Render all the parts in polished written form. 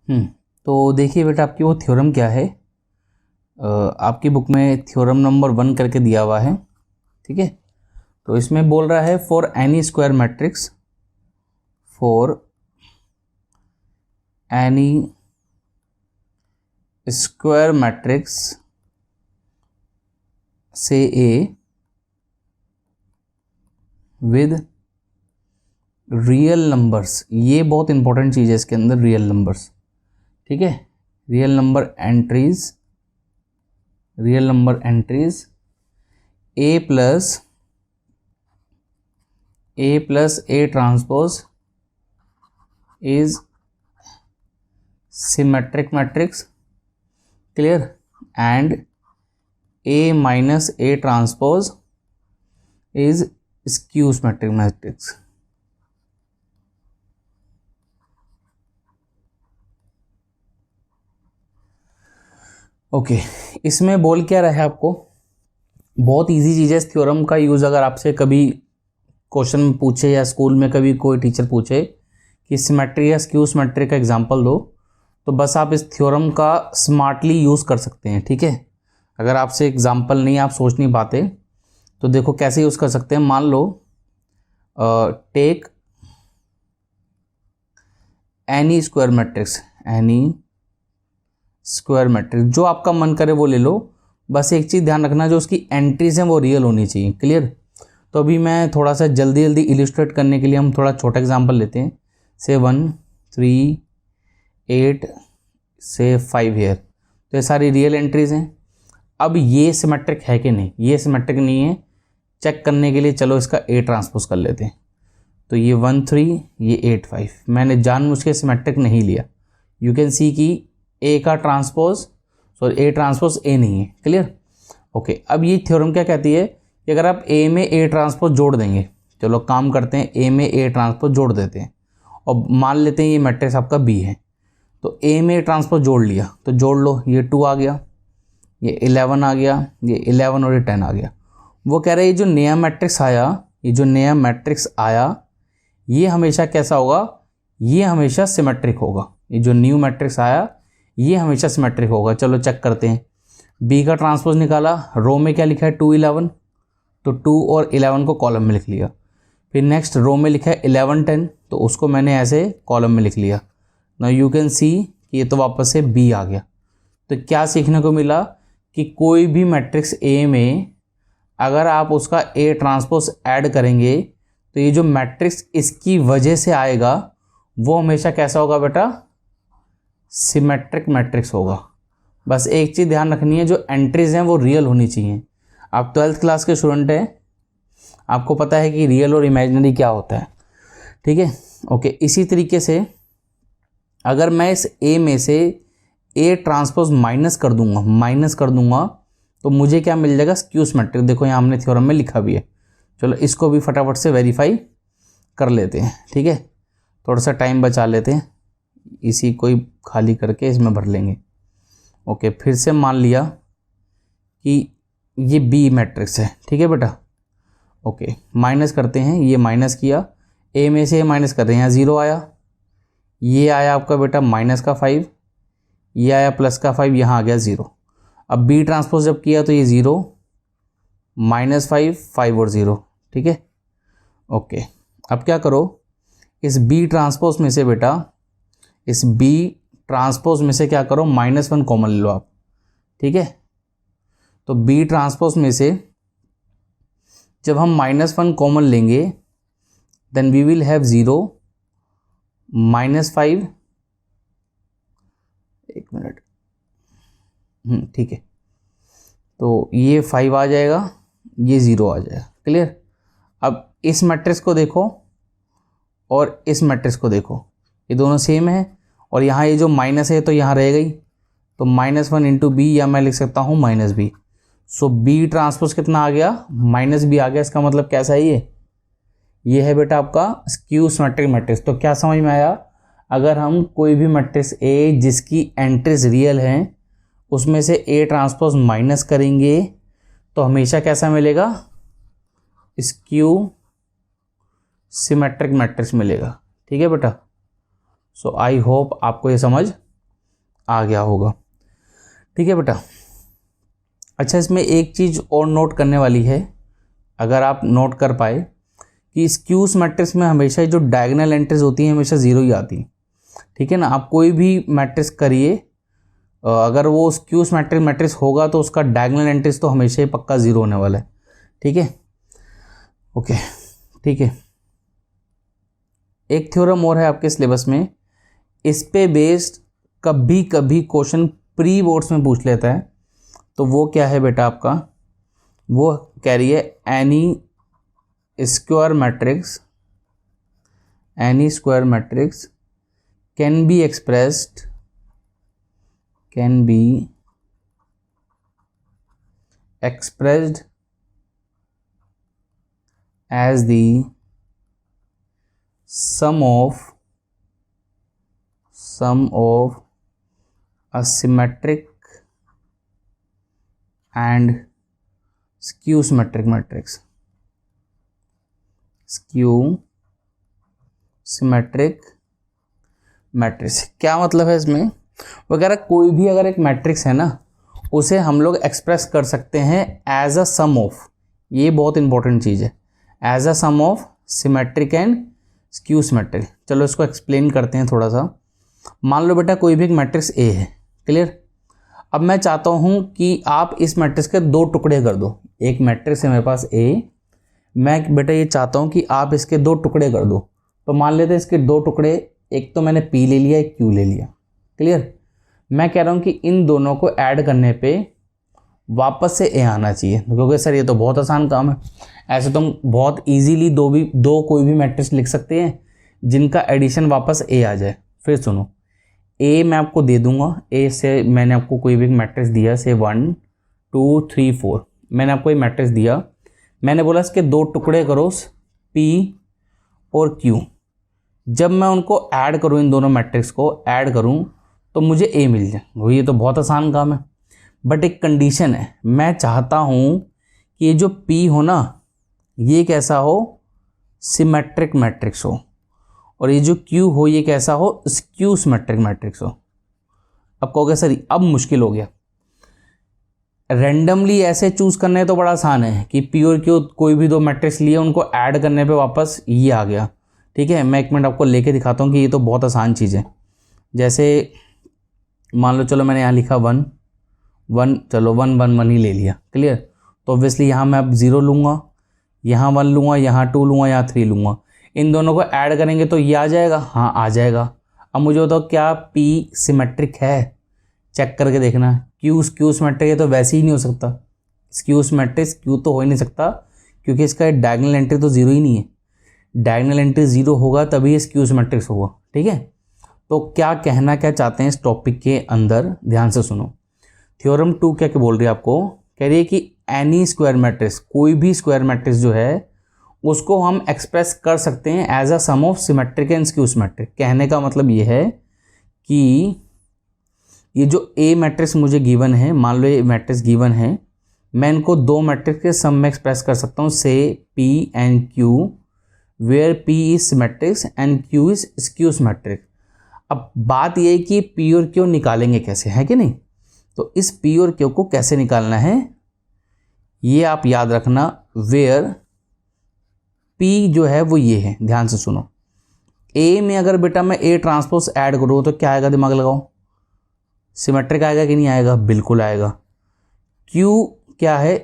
तो देखिए बेटा, आपकी वो थ्योरम क्या है, आपकी बुक में थ्योरम नंबर 1 करके दिया हुआ है, ठीक है। तो इसमें बोल रहा है for N E square matrix, for N E square matrix से ए विद रियल नंबर्स, ये बहुत इंपॉर्टेंट चीज़ है इसके अंदर, रियल नंबर्स, ठीक है। Real number entries A plus A transpose is symmetric matrix, clear, and A minus A transpose is skew symmetric matrix. Okay, इसमें बोल क्या रहा है आपको, बहुत इजी चीज़ है। इस थ्योरम का यूज़ अगर आपसे कभी क्वेश्चन पूछे या स्कूल में कभी कोई टीचर पूछे कि सिमेट्री या स्क्यू सिमेट्री का एग्जांपल दो, तो बस आप इस थ्योरम का स्मार्टली यूज़ कर सकते हैं, ठीक है। अगर आपसे एग्जांपल नहीं, आप सोच नहीं पाते, तो देखो कैसे यूज़ कर सकते हैं। मान लो टेक एनी स्क्वायर मैट्रिक्स, जो आपका मन करे वो ले लो, बस एक चीज़ ध्यान रखना, जो उसकी एंट्रीज हैं वो रियल होनी चाहिए, क्लियर। तो अभी मैं थोड़ा सा जल्दी इलिस्ट्रेट करने के लिए हम थोड़ा छोटा एग्जांपल लेते हैं, से 1 3 8 से 5 हेयर, तो ये सारी रियल एंट्रीज हैं। अब ये सिमेट्रिक है कि नहीं, ये सिमेट्रिक नहीं है, चेक करने के लिए चलो इसका ए ट्रांसपोज कर लेते हैं। तो ये 1 3, ये 8 5, मैंने जानबूझ के सिमेट्रिक नहीं लिया। यू कैन सी कि ए का transpose, sorry A transpose A नहीं है, क्लियर। ओके, अब ये थ्योरम क्या कहती है कि अगर आप ए में ए ट्रांसपोज जोड़ देंगे, चलो काम करते हैं, ए में ए ट्रांसपोज जोड़ देते हैं और मान लेते हैं ये मैट्रिक्स आपका बी है, तो ए में ए ट्रांसपोज जोड़ लिया, तो जोड़ लो, ये 2 आ गया, ये 11 आ गया, ये 11 और ये 10 आ गया। वो कह रहे हैं ये जो नया मैट्रिक्स आया, ये हमेशा कैसा होगा, ये हमेशा सिमेट्रिक होगा। ये जो न्यू मैट्रिक्स आया ये हमेशा सिमेट्रिक होगा। चलो चेक करते हैं, बी का ट्रांसपोज निकाला, रो में क्या लिखा है 2 11, तो 2 और 11 को कॉलम में लिख लिया। फिर नेक्स्ट रो में लिखा है 11 10, तो उसको मैंने ऐसे कॉलम में लिख लिया। नाउ यू कैन सी कि ये तो वापस से बी आ गया। तो क्या सीखने को मिला कि कोई भी मैट्रिक्स ए में अगर आप उसका ए ट्रांसपोज ऐड करेंगे, तो ये जो मैट्रिक्स इसकी वजह से आएगा वो हमेशा कैसा होगा बेटा, सिमेट्रिक मैट्रिक्स होगा। बस एक चीज़ ध्यान रखनी है, जो एंट्रीज हैं वो रियल होनी चाहिए। आप 12th क्लास के स्टूडेंट हैं, आपको पता है कि रियल और इमेजिनरी क्या होता है, ठीक है। ओके, इसी तरीके से अगर मैं इस ए में से ए ट्रांसपोज माइनस कर दूंगा तो मुझे क्या मिल जाएगा, स्क्यू सिमेट्रिक। देखो यहाँ हमने थ्योरम में लिखा भी है। चलो इसको भी फटाफट से वेरीफाई कर लेते हैं, ठीक है। थोड़ा सा टाइम बचा लेते हैं, इसी को ही खाली करके इसमें भर लेंगे। ओके, फिर से मान लिया कि ये बी मैट्रिक्स है, ठीक है बेटा। ओके, माइनस करते हैं, ये माइनस किया, ए में से माइनस कर रहे हैं, यहाँ 0 आया, ये आया आपका बेटा माइनस का 5, ये आया प्लस का 5, यहाँ आ गया 0। अब बी ट्रांसपोज जब किया तो ये 0 -5 5 और 0, ठीक है। ओके, अब क्या करो, इस बी ट्रांसपोज में से बेटा, इस बी ट्रांसपोज में से क्या करो, -1 कॉमन ले लो आप, ठीक है। तो बी ट्रांसपोज में से जब हम -1 कॉमन लेंगे, देन वी विल हैव 0 -5, एक मिनट, ठीक है। तो ये 5 आ जाएगा, ये 0 आ जाएगा, क्लियर। अब इस मैट्रिक्स को देखो और इस मैट्रिक्स को देखो, ये दोनों सेम है, और यहाँ ये जो माइनस है तो यहाँ रह गई, तो -1 इंटू बी, या मैं लिख सकता हूँ -b। सो बी ट्रांसपोज कितना आ गया, -b आ गया। इसका मतलब कैसा है, ये है बेटा आपका स्क्यू सिमेट्रिक मैट्रिक्स। तो क्या समझ में आया, अगर हम कोई भी मैट्रिक्स ए जिसकी एंट्रीज रियल हैं उसमें से ए ट्रांसपोज माइनस करेंगे तो हमेशा कैसा मिलेगा, स्क्यू सिमेट्रिक मैट्रिक्स मिलेगा, ठीक है बेटा। सो आई होप आपको ये समझ आ गया होगा। ठीक है बेटा। अच्छा, इसमें एक चीज़ और नोट करने वाली है, अगर आप नोट कर पाए कि स्क्यूस मैट्रिक्स में हमेशा जो डायगोनल एंट्रीज होती हैं हमेशा ज़ीरो ही आती हैं। ठीक है ना। आप कोई भी मैट्रिक्स करिए, अगर वो स्क्यूस मैट्रिक्स होगा तो उसका डायगोनल एंट्रीज तो हमेशा ही पक्का ज़ीरो होने वाला है। ठीक है, ओके, ठीक है। एक थ्योरम और है आपके सिलेबस में, इस पे बेस्ड कभी कभी क्वेश्चन प्री बोर्ड्स में पूछ लेता है, तो वो क्या है बेटा आपका, वो कह रही है N E square matrix can be expressed as the sum of a symmetric and skew symmetric matrix. क्या मतलब है इसमें वगैरह, कोई भी अगर एक मैट्रिक्स है ना, उसे हम लोग एक्सप्रेस कर सकते हैं एज अ सम ऑफ, ये बहुत इंपॉर्टेंट चीज़ है, as a sum of symmetric and skew symmetric. चलो इसको एक्सप्लेन करते हैं थोड़ा सा। मान लो बेटा कोई भी एक मैट्रिक्स ए है, क्लियर। अब मैं चाहता हूँ कि आप इस मैट्रिक्स के दो टुकड़े कर दो। एक मैट्रिक्स है मेरे पास ए, मैं बेटा ये चाहता हूँ कि आप इसके दो टुकड़े कर दो। तो मान लेते हैं इसके दो टुकड़े, एक तो मैंने पी ले लिया, एक क्यू ले लिया, क्लियर। मैं कह रहा हूँ कि इन दोनों को ऐड करने पे वापस से ए आना चाहिए, क्योंकि सर ये तो बहुत आसान काम है। ऐसे तो हम बहुत इजीली दो कोई भी मैट्रिक्स लिख सकते हैं जिनका एडिशन वापस ए आ जाए। फिर सुनो, ए मैं आपको दे दूंगा, ए से मैंने आपको कोई भी मैट्रिक्स दिया, से 1 2 3 4, मैंने आपको ये मैट्रिक्स दिया, मैंने बोला इसके दो टुकड़े करो पी और क्यू। जब मैं उनको ऐड करूँ, इन दोनों मैट्रिक्स को ऐड करूँ तो मुझे ए मिल जाए। वो ये तो बहुत आसान काम है, बट एक कंडीशन है, मैं चाहता हूँ कि ये जो पी हो ना, ये कैसा हो, सिमेट्रिक मैट्रिक्स हो, और ये जो क्यू हो ये कैसा हो, स्क्यू सिमेट्रिक मैट्रिक्स हो। अब कहोगे सर अब मुश्किल हो गया, रैंडमली ऐसे चूज करने तो बड़ा आसान है कि पी और क्यू कोई भी दो मैट्रिक्स लिए उनको ऐड करने पे वापस ये आ गया। ठीक है, मैं एक मिनट आपको लेके दिखाता हूँ कि ये तो बहुत आसान चीज़ है। जैसे मान लो, चलो मैंने यहाँ लिखा 1 1, चलो 1 1 1 ही ले लिया, क्लियर। तो ऑब्वियसली यहाँ मैं अब 0 लूँगा, यहाँ 1 लूँगा, यहाँ 2 लूँगा, यहाँ 3 लूँगा। इन दोनों को ऐड करेंगे तो ये आ जाएगा, हाँ आ जाएगा। अब मुझे बताओ क्या पी सिमेट्रिक है, चेक करके देखना। क्यू स्क्यू सिमेट्रिक है तो वैसे ही नहीं हो सकता, स्क्यू सिमेट्रिक क्यू तो हो ही नहीं सकता, क्योंकि इसका डायगोनल एंट्री तो 0 ही नहीं है। डायगोनल एंट्री 0 होगा तभी स्क्यू सिमेट्रिक्स होगा। ठीक है, तो क्या कहना क्या चाहते हैं इस टॉपिक के अंदर, ध्यान से सुनो। थ्योरम 2 क्या बोल रही है आपको, कह रही है कि एनी स्क्वायर मैट्रिक्स, कोई भी स्क्वायर मैट्रिक्स जो है उसको हम एक्सप्रेस कर सकते हैं as a sum of symmetric and skew symmetric. कहने का मतलब ये है कि ये जो ए मैट्रिक्स मुझे गिवन है, मान लो ये मैट्रिक्स गिवन है, मैं इनको दो मैट्रिक्स के सम में एक्सप्रेस कर सकता हूँ, say P and Q, where P is symmetrics and Q is skew symmetric. अब बात ये है कि पी और क्यू निकालेंगे कैसे, है कि नहीं। तो इस पी और क्यू को कैसे निकालना है ये आप याद रखना, वेयर पी जो है वो ये है। ध्यान से सुनो, ए में अगर बेटा मैं ए ट्रांसपोज ऐड करूँ तो क्या आएगा, दिमाग लगाओ, सिमेट्रिक आएगा कि नहीं आएगा, बिल्कुल आएगा। क्यू क्या है,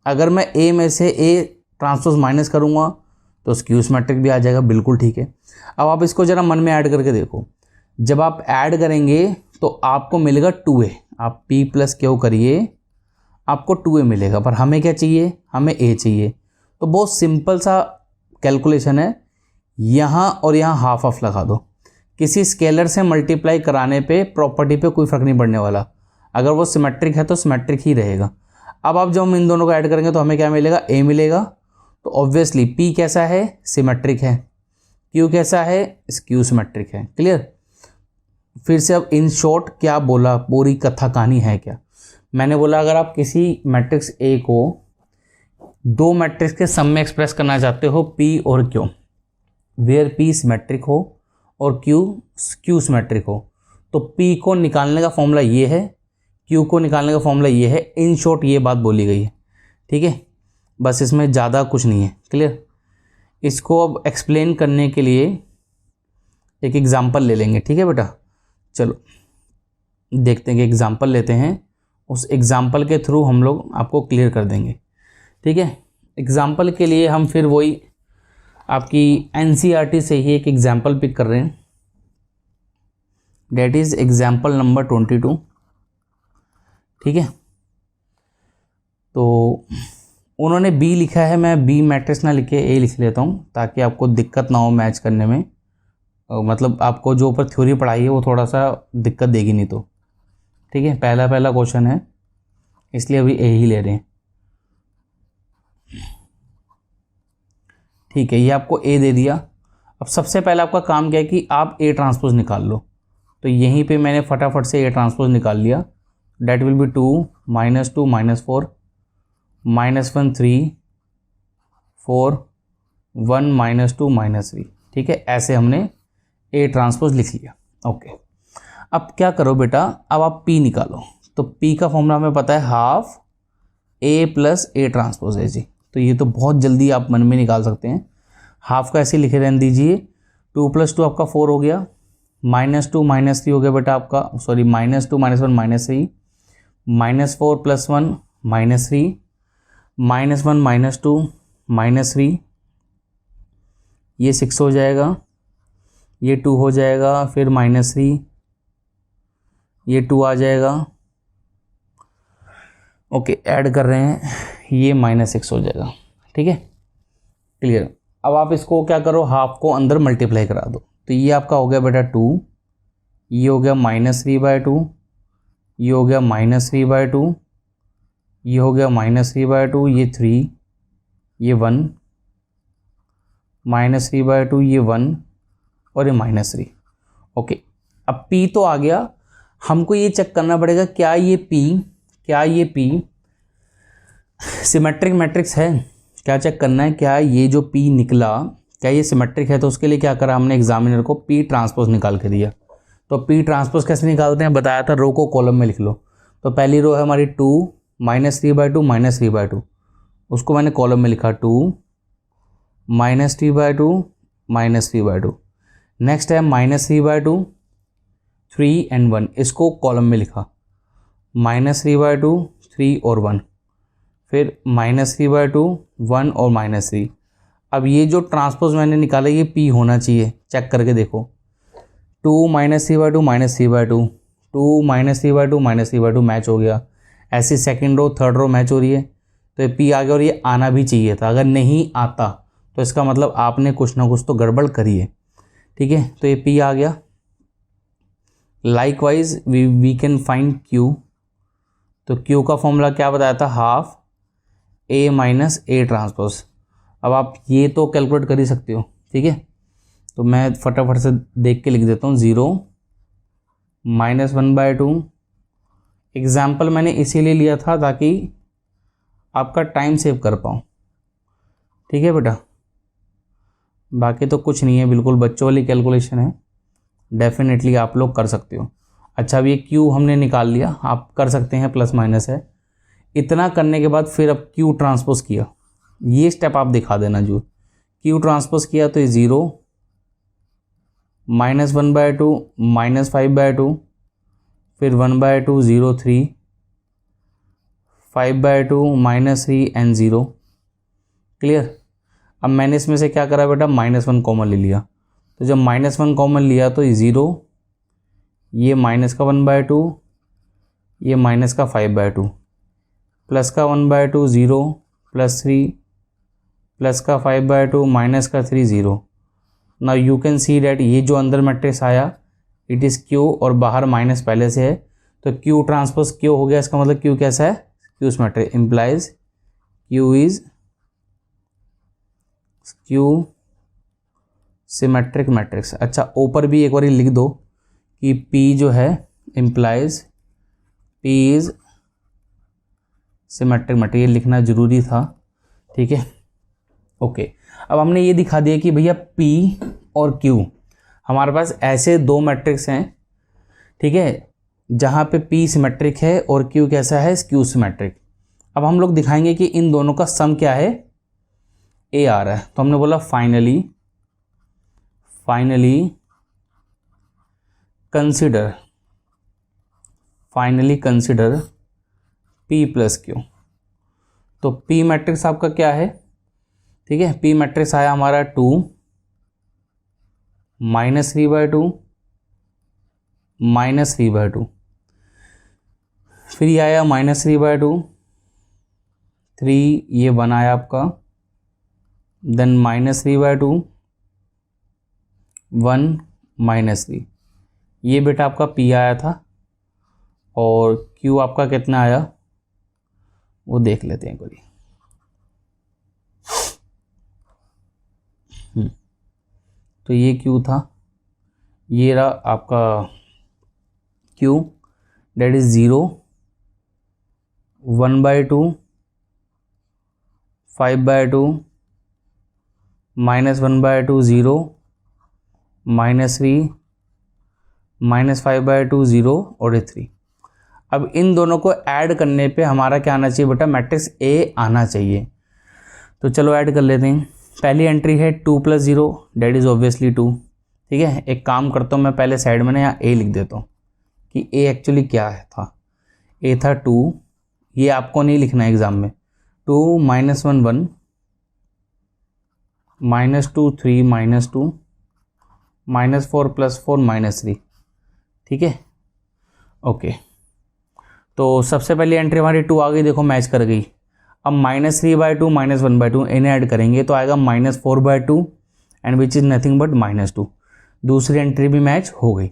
अगर मैं ए में से ए ट्रांसपोज माइनस करूँगा तो स्क्यू सिमेट्रिक भी आ जाएगा, बिल्कुल ठीक है। अब आप इसको जरा मन में ऐड करके देखो, जब आप ऐड करेंगे तो आपको मिलेगा 2a, आप p प्लस क्यू करिए आपको 2a मिलेगा, पर हमें क्या चाहिए, हमें a चाहिए। तो बहुत सिंपल सा कैलकुलेशन है, यहाँ और यहाँ हाफ ऑफ लगा दो। किसी स्केलर से मल्टीप्लाई कराने पे प्रॉपर्टी पे कोई फ़र्क नहीं पड़ने वाला, अगर वो सिमेट्रिक है तो सिमेट्रिक ही रहेगा। अब जब हम इन दोनों को ऐड करेंगे तो हमें क्या मिलेगा, a मिलेगा। तो ऑब्वियसली p कैसा है, सिमेट्रिक है, q कैसा है, स्क्यू सिमेट्रिक है, क्लियर। फिर से अब इन शॉर्ट क्या बोला, पूरी कथा कहानी है क्या, मैंने बोला अगर आप किसी मैट्रिक्स ए को दो मैट्रिक्स के सम में एक्सप्रेस करना चाहते हो, p और q, वेयर p सिमेट्रिक हो और q स्क्यू सिमेट्रिक हो, तो तो P को निकालने का फॉर्मूला ये है, Q को निकालने का फॉर्मूला ये है। इन शॉर्ट ये बात बोली गई है, ठीक है, बस इसमें ज़्यादा कुछ नहीं है। क्लियर। इसको अब एक्सप्लेन करने के लिए एक एग्जांपल ले लेंगे, ठीक है बेटा। चलो देखते हैं कि एग्जांपल लेते हैं, उस एग्जांपल के थ्रू हम लोग आपको क्लियर कर देंगे, ठीक है। एग्जांपल के लिए हम फिर वही आपकी NCERT से ही एक एग्जांपल पिक कर रहे हैं, डेट इज एग्जांपल नंबर 22, ठीक है। तो उन्होंने B लिखा है, मैं B मैट्रिक्स ना लिखे A लिख लेता हूँ ताकि आपको दिक्कत ना हो मैच करने में। मतलब आपको जो ऊपर थ्योरी पढ़ाई है वो थोड़ा सा दिक्कत देगी नहीं तो, ठीक है। पहला क्वेश्चन है इसलिए अभी A ही ले रहे हैं, ठीक है। ये आपको A दे दिया। अब सबसे पहले आपका काम क्या है कि आप A ट्रांसपोज निकाल लो। तो यहीं पे मैंने फटाफट से A ट्रांसपोज निकाल लिया। डेट विल बी 2 -2 -4 -1 3 4 1 -2 -3, ठीक है। ऐसे हमने A ट्रांसपोज लिख लिया। ओके, अब क्या करो बेटा, अब आप P निकालो। तो P का फॉर्मूला हमें पता है half A plus A transpose है जी। तो ये तो बहुत जल्दी आप मन में निकाल सकते हैं। हाफ का ऐसे लिखे रहने दीजिए। 2 + 2 आपका 4 हो गया, -2 -3 हो गया बेटा आपका, सॉरी -2 -1 -3, -4 + 1 -3, -1 -2 -3, ये 6 हो जाएगा, ये 2 हो जाएगा, फिर -3, ये 2 आ जाएगा। ओके, ऐड कर रहे हैं, ये -6 हो जाएगा, ठीक है। क्लियर। अब आप इसको क्या करो, हाफ को अंदर मल्टीप्लाई करा दो। तो ये आपका हो गया बेटा 2, ये हो गया -3/2, ये हो गया -3/2, ये हो गया -3/2, ये 3, ये 1, -3/2, ये 1 और ये -3। ओके, अब P तो आ गया। हमको ये चेक करना पड़ेगा क्या ये P सिमेट्रिक मैट्रिक्स है। क्या चेक करना है, क्या ये जो P निकला क्या ये सिमेट्रिक है। तो उसके लिए क्या करा हमने, एग्जामिनर को P ट्रांसपोज निकाल के दिया। तो P ट्रांसपोज कैसे निकालते हैं बताया था, रो को कॉलम में लिख लो। तो पहली रो है हमारी 2 -3/2 -3/2, उसको मैंने कॉलम में लिखा 2 -3/2 -3/2। नेक्स्ट है -3/2 3 and 1, इसको कॉलम में लिखा -3/2 3 और 1, फिर -3/2 1 और -3। अब ये जो ट्रांसपोज मैंने निकाला ये P होना चाहिए, चेक करके देखो। 2 -3/2 -3/2, 2 -3/2 -3/2 मैच हो गया। ऐसी second row third row match हो रही है, तो ये P आ गया। और ये आना भी चाहिए था, अगर नहीं आता तो इसका मतलब आपने कुछ ना कुछ तो गड़बड़ करी है, ठीक है। तो ये P आ गया। Likewise we can find Q। तो Q का फॉर्मूला क्या बताया था, हाफ A - A ट्रांसपोज। अब आप ये तो कैलकुलेट कर ही सकते हो, ठीक है। तो मैं फटाफट से देख के लिख देता हूँ, 0 -1/2। एग्जाम्पल मैंने इसीलिए लिया था ताकि आपका टाइम सेव कर पाऊँ, ठीक है बेटा। बाकी तो कुछ नहीं है, बिल्कुल बच्चों वाली कैलकुलेशन है, डेफिनेटली आप लोग कर सकते हो। अच्छा, अब ये Q हमने निकाल लिया, आप कर सकते हैं, प्लस माइनस है। इतना करने के बाद फिर अब Q ट्रांसपोज किया, ये स्टेप आप दिखा देना। जो Q ट्रांसपोज किया तो ये 0 -1/2 -5/2, फिर 1/2 0 3 5/2 -3 and 0। क्लियर। अब मैंने इसमें से क्या करा बेटा, -1 कॉमन ले लिया। तो जब -1 कॉमन लिया तो ये 0, ये माइनस का 1/2, ये माइनस का 5/2, प्लस का 1/2 0, +3, प्लस का 5/2, माइनस का 3 0। Now you can see that ये जो अंदर मैट्रिक्स आया इट इज़ Q और बाहर माइनस पहले से है, तो Q ट्रांसपोज Q हो गया। इसका मतलब Q कैसा है, Q symmetric, implies Q is Q symmetric matrix. अच्छा, ऊपर भी एक बार लिख दो कि P जो है implies P is symmetric matrix, ये लिखना जरूरी था, ठीक है। ओके, अब हमने ये दिखा दिया कि भैया P और Q हमारे पास ऐसे दो मैट्रिक्स हैं, ठीक है, जहाँ पे P सिमेट्रिक है और Q कैसा है, स्क्यू सिमेट्रिक। अब हम लोग दिखाएंगे कि इन दोनों का सम क्या है, A आ रहा है। तो हमने बोला finally consider P plus Q। तो P मैट्रिक्स आपका क्या है, ठीक है, P मैट्रिक्स आया हमारा 2 -3/2 -3/2, फिर ये आया -3/2, 3 ये 1 आया आपका, देन -3/2 1 -3, ये बेटा आपका P आया था। और Q आपका कितना आया वो देख लेते हैं कोई। तो ये Q था, ये रहा आपका Q, डेट इज 0 1/2 5/2 -1/2 0 -3 -5/2 0 और ये 3। अब इन दोनों को ऐड करने पे हमारा क्या आना चाहिए बेटा, मैट्रिक्स A आना चाहिए। तो चलो ऐड कर लेते हैं। पहली एंट्री है 2 + 0, डेट इज़ ऑब्वियसली 2। ठीक है, एक काम करता हूँ मैं, पहले साइड में ना यहाँ A लिख देता हूँ कि A एक्चुअली क्या है था। A था 2, ये आपको नहीं लिखना है एग्जाम में। 2 - 1 1 -2 3 -2 -4 + 4 -3। ठीक है, ओके। तो सबसे पहली एंट्री हमारी 2 आ गई, देखो मैच कर गई। अब -3/2 -1/2 इन्हें ऐड करेंगे तो आएगा -4/2 and which is nothing but -2। दूसरी एंट्री भी मैच हो गई।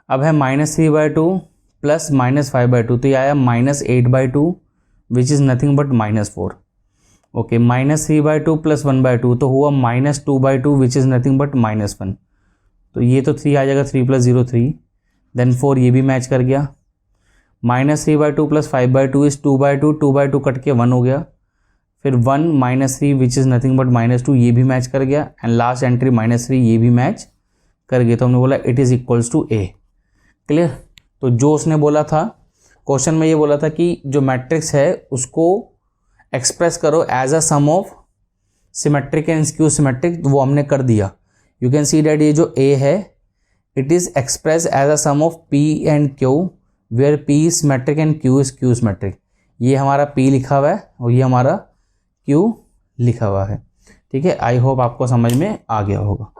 अब है -3/2 + -5/2, तो ये आया -8/2 which is nothing but -4। Okay, -3/2 + 1/2 तो हुआ -2/2 विच इज़ नथिंग बट -1। तो ये तो 3 आ जाएगा, 3 + 0 3, देन 4 ये भी मैच कर गया। -3/2 + 5/2 इज 2/2, 2/2 कट के 1 हो गया। फिर 1 -3 विच इज़ नथिंग बट -2, ये भी मैच कर गया। एंड लास्ट एंट्री -3 ये भी मैच कर गया। तो हमने बोला it is equals to A। Clear. तो जो उसने बोला था क्वेश्चन में, ये बोला था कि जो मैट्रिक्स है उसको एक्सप्रेस करो as a sum of symmetric and skew symmetric, वो हमने कर दिया। यू कैन सी डैट ये जो A है it is express as a sum of P and Q where P is symmetric and Q is skew symmetric. ये हमारा P लिखा हुआ है और ये हमारा Q लिखा हुआ है। ठीक है, आई होप आपको समझ में आ गया होगा।